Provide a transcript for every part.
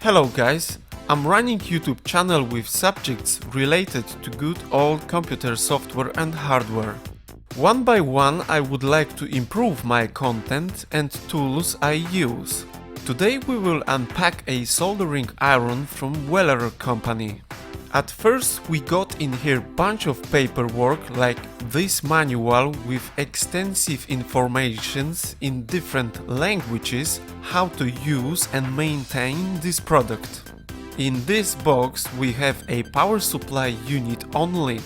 Hello guys, I'm running YouTube channel with subjects related to good old computer software and hardware. One by one I would like to improve my content and tools I use. Today we will unpack a soldering iron from Weller company. At first we got in here bunch of paperwork like this manual with extensive informations in different languages how to use and maintain this product. In this box we have a power supply unit only.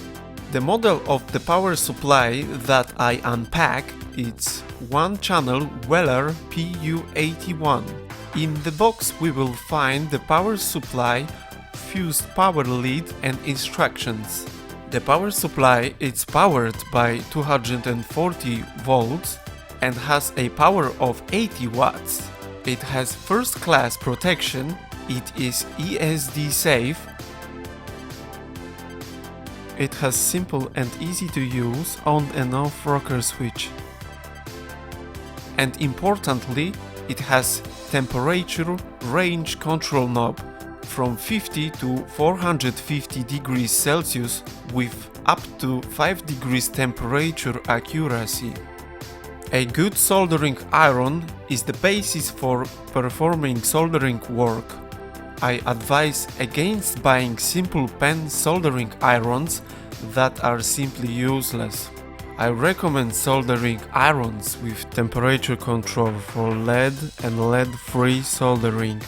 The model of the power supply that I unpack is one channel Weller PU81. In the box we will find the power supply, fused power lead and instructions. The power supply is powered by 240 volts and has a power of 80 watts. It has first class protection, it is ESD safe, it has simple and easy to use on and off rocker switch. And importantly, it has temperature range control knob from 50 to 450 degrees Celsius with up to 5 degrees temperature accuracy. A good soldering iron is the basis for performing soldering work. I advise against buying simple pen soldering irons that are simply useless. I recommend soldering irons with temperature control for lead and lead-free soldering.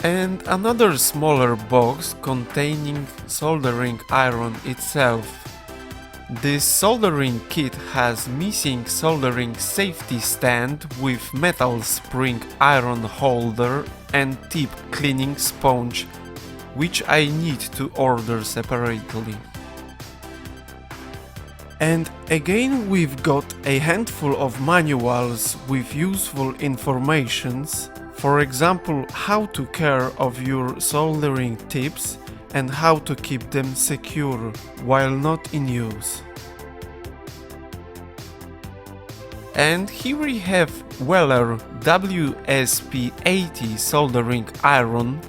And another smaller box containing soldering iron itself. This soldering kit has missing soldering safety stand with metal spring iron holder and tip cleaning sponge, which I need to order separately. And again we've got a handful of manuals with useful informations. For example, how to care of your soldering tips and how to keep them secure while not in use. And here we have Weller WSP80 soldering iron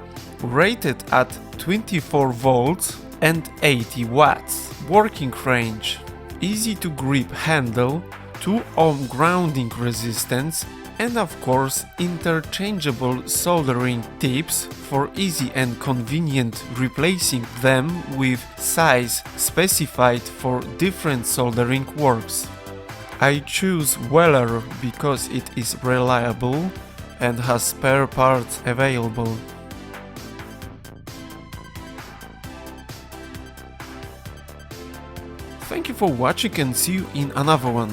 rated at 24 volts and 80 watts. Working range, easy to grip handle, 2 ohm grounding resistance, and of course interchangeable soldering tips for easy and convenient replacing them with size specified for different soldering works. I choose Weller because it is reliable and has spare parts available. Thank you for watching and see you in another one.